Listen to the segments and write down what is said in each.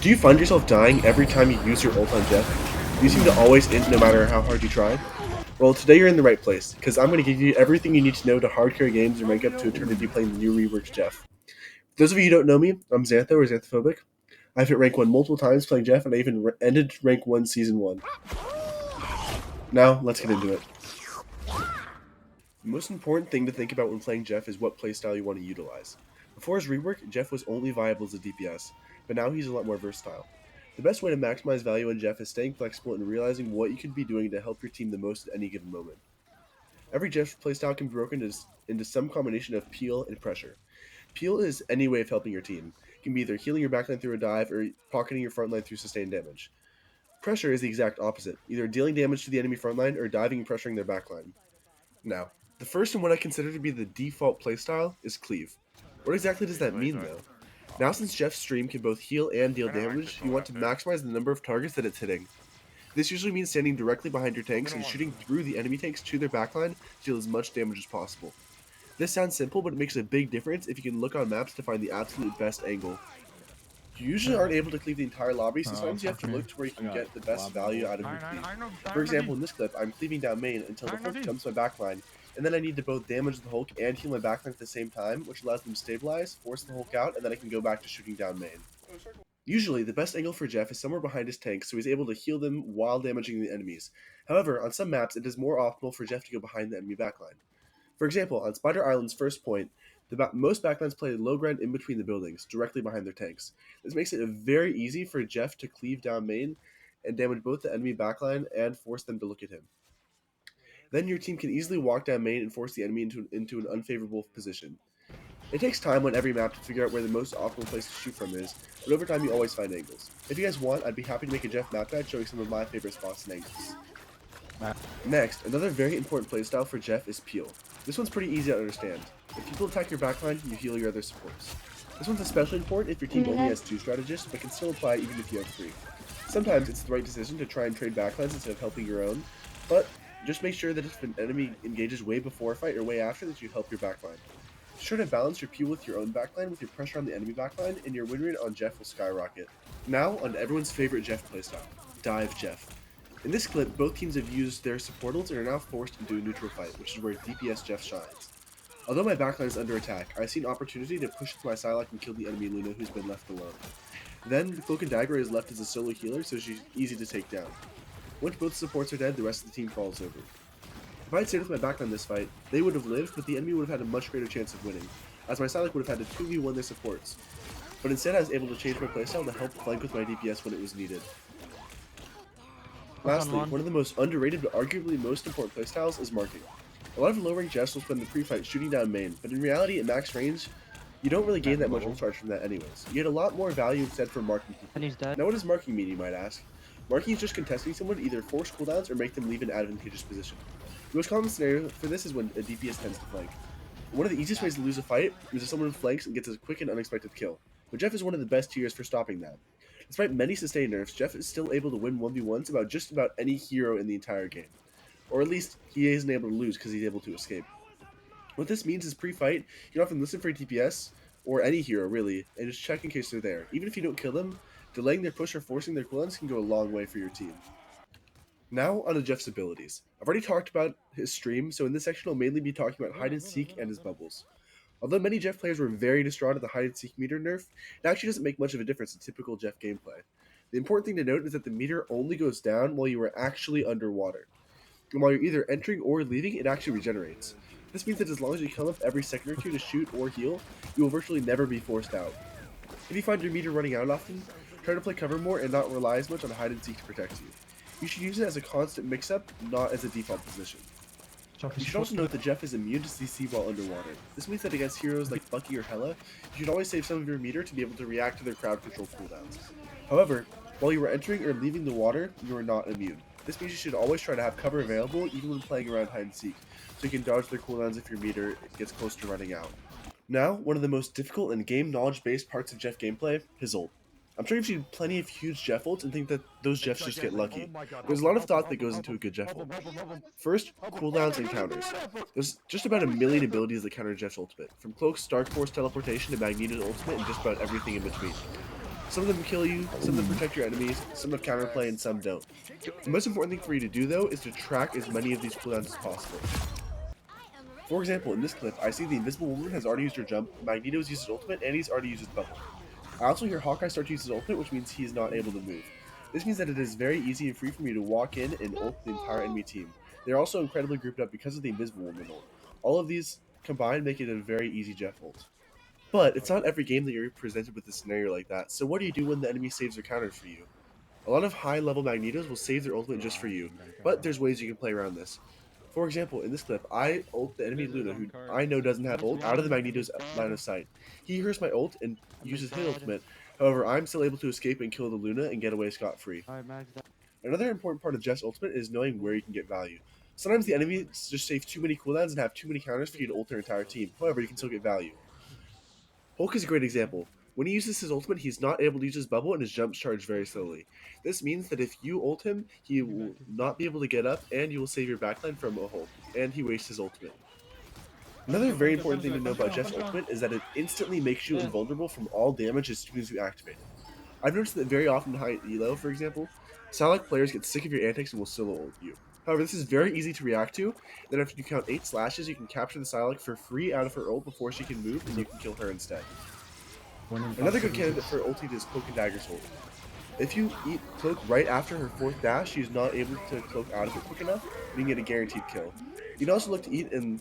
Do you find yourself dying every time you use your ult on Jeff? Do you seem to always int no matter how hard you try? Well, today you're in the right place, because I'm going to give you everything you need to know to hardcore games and rank up to eternity playing the new Rework Jeff. For those of you who don't know me, I'm Xantho or Xanthophobic. I've hit rank 1 multiple times playing Jeff, and I even ended rank 1 season 1. Now, let's get into it. The most important thing to think about when playing Jeff is what playstyle you want to utilize. Before his rework, Jeff was only viable as a DPS, but now he's a lot more versatile. The best way to maximize value on Jeff is staying flexible and realizing what you could be doing to help your team the most at any given moment. Every Jeff playstyle can be broken into some combination of peel and pressure. Peel is any way of helping your team. It can be either healing your backline through a dive or pocketing your frontline through sustained damage. Pressure is the exact opposite, either dealing damage to the enemy frontline or diving and pressuring their backline. Now, the first and what I consider to be the default playstyle is Cleave. What exactly does that mean though? Now since Jeff's stream can both heal and deal damage, you want to maximize the number of targets that it's hitting. This usually means standing directly behind your tanks and shooting through the enemy tanks to their backline to deal as much damage as possible. This sounds simple, but it makes a big difference if you can look on maps to find the absolute best angle. You usually aren't able to cleave the entire lobby, so sometimes you have to look to where you can get the best value out of your cleave. For example, in this clip, I'm cleaving down main until the Hulk jumps my backline, and then I need to both damage the Hulk and heal my backline at the same time, which allows them to stabilize, force the Hulk out, and then I can go back to shooting down main. Usually, the best angle for Jeff is somewhere behind his tank, so he's able to heal them while damaging the enemies. However, on some maps, it is more optimal for Jeff to go behind the enemy backline. For example, on Spider Island's first point, most backlines play low ground in between the buildings, directly behind their tanks. This makes it very easy for Jeff to cleave down main and damage both the enemy backline and force them to look at him. Then your team can easily walk down main and force the enemy into an unfavorable position. It takes time on every map to figure out where the most optimal place to shoot from is, but over time you always find angles. If you guys want, I'd be happy to make a Jeff map guide showing some of my favorite spots and angles. Next, another very important playstyle for Jeff is Peel. This one's pretty easy to understand. If people attack your backline, you heal your other supports. This one's especially important if your team only has 2 strategists, but can still apply even if you have 3. Sometimes it's the right decision to try and trade backlines instead of helping your own, but just make sure that if an enemy engages way before a fight or way after, that you help your backline. Be sure to balance your Peel with your own backline with your pressure on the enemy backline, and your win rate on Jeff will skyrocket. Now, on everyone's favorite Jeff playstyle, Dive Jeff. In this clip, both teams have used their supportals and are now forced into a neutral fight, which is where DPS Jeff shines. Although my backline is under attack, I see an opportunity to push with my Psylocke and kill the enemy Luna who's been left alone. Then, the Cloak and Dagger is left as a solo healer, so she's easy to take down. Once both supports are dead, the rest of the team falls over. If I had stayed with my backline this fight, they would have lived, but the enemy would have had a much greater chance of winning, as my Psylocke would have had to 2v1 their supports. But instead I was able to change my playstyle to help flank with my DPS when it was needed. Lastly, one of the most underrated but arguably most important playstyles is marking. A lot of low-ranked Jeffs will spend the pre-fight shooting down main, but in reality at max range, you don't really gain that much ult charge from that anyways. You get a lot more value instead from marking people. Now what does marking mean, you might ask? Marking is just contesting someone to either force cooldowns or make them leave an advantageous position. The most common scenario for this is when a DPS tends to flank. One of the easiest ways to lose a fight is if someone flanks and gets a quick and unexpected kill, but Jeff is one of the best tiers for stopping that. Despite many sustained nerfs, Jeff is still able to win 1v1s about just about any hero in the entire game. Or at least, he isn't able to lose because he's able to escape. What this means is pre-fight, you can often listen for a DPS, or any hero really, and just check in case they're there. Even if you don't kill them, delaying their push or forcing their cooldowns can go a long way for your team. Now, on to Jeff's abilities. I've already talked about his stream, so in this section I'll mainly be talking about hide and seek and his bubbles. Although many Jeff players were very distraught at the hide and seek meter nerf, it actually doesn't make much of a difference in typical Jeff gameplay. The important thing to note is that the meter only goes down while you are actually underwater. And while you're either entering or leaving, it actually regenerates. This means that as long as you come up every second or two to shoot or heal, you will virtually never be forced out. If you find your meter running out often, try to play cover more and not rely as much on hide and seek to protect you. You should use it as a constant mix-up, not as a default position. You should also note that Jeff is immune to CC while underwater. This means that against heroes like Bucky or Hela, you should always save some of your meter to be able to react to their crowd control cooldowns. However, while you are entering or leaving the water, you are not immune. This means you should always try to have cover available even when playing around hide and seek, so you can dodge their cooldowns if your meter gets close to running out. Now, one of the most difficult and game knowledge based parts of Jeff gameplay, his ult. I'm sure you've seen plenty of huge Jeff ults and think that those Jeffs just get lucky. There's a lot of thought that goes into a good Jeff ult. First, cooldowns and counters. There's just about a million abilities that counter Jeff's ultimate, from Cloak's Dark Force teleportation to Magneto's ultimate and just about everything in between. Some of them kill you, some of them protect your enemies, some have counterplay, and some don't. The most important thing for you to do though is to track as many of these cooldowns as possible. For example, in this clip, I see the Invisible Woman has already used her jump, Magneto's used his ultimate, and he's already used his bubble. I also hear Hawkeye start to use his ultimate, which means he's not able to move. This means that it is very easy and free for me to walk in and ult the entire enemy team. They are also incredibly grouped up because of the Invisible Woman ult. All of these combined make it a very easy Jeff ult. But it's not every game that you're presented with a scenario like that, so what do you do when the enemy saves their counters for you? A lot of high-level Magnetos will save their ultimate just for you, but there's ways you can play around this. For example, in this clip, I ult the enemy Luna, who I know doesn't have ult, out of the Magneto's line of sight. He hears my ult and uses his ultimate, however, I'm still able to escape and kill the Luna and get away scot-free. Another important part of Jeff's ultimate is knowing where you can get value. Sometimes the enemies just save too many cooldowns and have too many counters for you to ult their entire team, however, you can still get value. Hulk is a great example. When he uses his ultimate, he's not able to use his bubble and his jumps charge very slowly. This means that if you ult him, he will not be able to get up and you will save your backline from a Hulk, and he wastes his ultimate. Another very important thing to know about Jeff's ultimate is that it instantly makes you invulnerable from all damage as soon as you activate it. I've noticed that very often in high elo, for example, Psylocke players get sick of your antics and will solo ult you. However, this is very easy to react to. Then after you count 8 slashes, you can capture the Psylocke for free out of her ult before she can move, and you can kill her instead. Another good candidate for ulti is Cloak and Dagger's ult. If you eat Cloak right after her 4th dash, she's not able to cloak out of it quick enough, and you can get a guaranteed kill. You can also look to eat an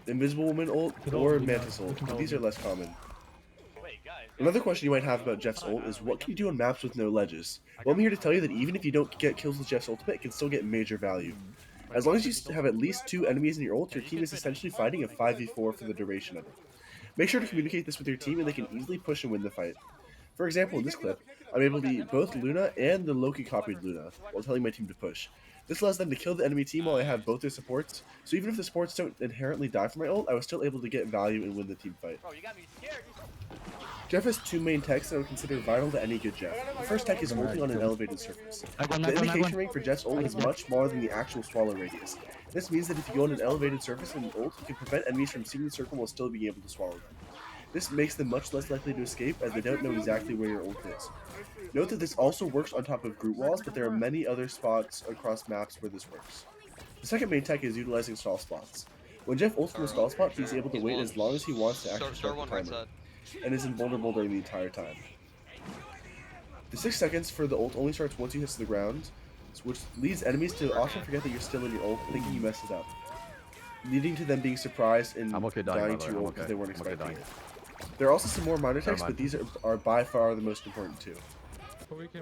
Invisible Woman ult or Mantis ult, but these are less common. Another question you might have about Jeff's ult is what can you do on maps with no ledges? Well, I'm here to tell you that even if you don't get kills with Jeff's ultimate, it can still get major value. As long as you have at least 2 enemies in your ult, your team is essentially fighting a 5v4 for the duration of it. Make sure to communicate this with your team and they can easily push and win the fight. For example, in this clip, I'm able to eat both Luna and the Loki copied Luna while telling my team to push. This allows them to kill the enemy team while I have both their supports, so even if the supports don't inherently die from my ult, I was still able to get value and win the team fight. Jeff has 2 main techs that I would consider vital to any good Jeff. The first tech is ulting on an elevated surface. The indication range for Jeff's ult is much smaller than the actual swallow radius. This means that if you go on an elevated surface and ult, you can prevent enemies from seeing the circle while still being able to swallow them. This makes them much less likely to escape as they don't know exactly where your ult is. Note that this also works on top of group walls, but there are many other spots across maps where this works. The second main tech is utilizing stall spots. When Jeff ults from a stall spot, he's able to wait as long as he wants to actually start the timer, and is invulnerable during the entire time. The 6 seconds for the ult only starts once you hit the ground, which leads enemies to often forget that you're still in your ult, thinking you messed it up, leading to them being surprised and dying to your ult because they weren't expecting it. There are also some more minor techs, but these are by far the most important too.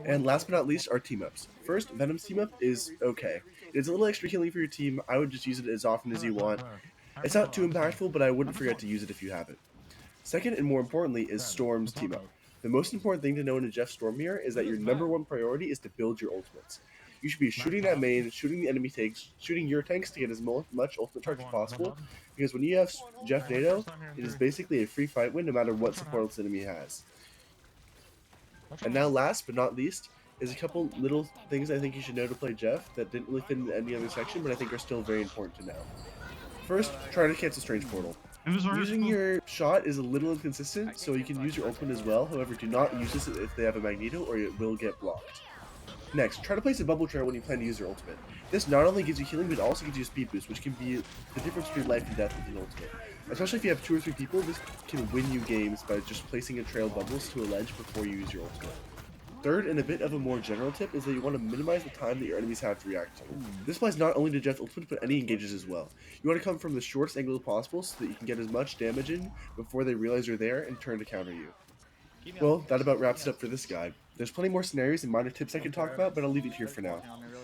And last but not least are Teamups. First, Venom's Teamup is okay. It's a little extra healing for your team. I would just use it as often as you want. It's not too impactful, but I wouldn't forget to use it if you have it. Second, and more importantly, is Storm's Teamup. The most important thing to know in a Jeff Storm mirror is that your #1 priority is to build your ultimates. You should be shooting that main, shooting the enemy tanks, shooting your tanks to get as much ultimate charge as possible, because when you have Jeff NATO, it is basically a free fight win no matter what support else the enemy has. And now last but not least is a couple little things I think you should know to play Jeff that didn't really fit into any other section, but I think are still very important to know. First, try to cancel Strange Portal. Using your shot is a little inconsistent, so you can use your ultimate as well, however do not use this if they have a Magneto or it will get blocked. Next, try to place a bubble trail when you plan to use your ultimate. This not only gives you healing, but also gives you a speed boost, which can be the difference between life and death with an ultimate. Especially if you have 2 or 3 people, this can win you games by just placing a trail of bubbles to a ledge before you use your ultimate. Third, and a bit of a more general tip, is that you want to minimize the time that your enemies have to react to. This applies not only to Jeff's ultimate, but any engages as well. You want to come from the shortest angle possible so that you can get as much damage in before they realize you're there and turn to counter you. Well, that about wraps it up for this guide. There's plenty more scenarios and minor tips I could talk about, but I'll leave it here for now.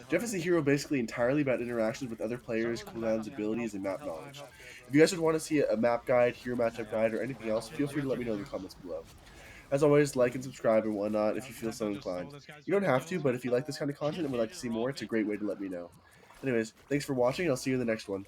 Jeff is a hero basically entirely about interactions with other players, cooldowns, abilities, and map knowledge. If you guys would want to see a map guide, hero matchup guide, or anything else, feel free to let me know in the comments below. As always, like and subscribe and whatnot if you feel so inclined. You don't have to, but if you like this kind of content and would like to see more, it's a great way to let me know. Anyways, thanks for watching, and I'll see you in the next one.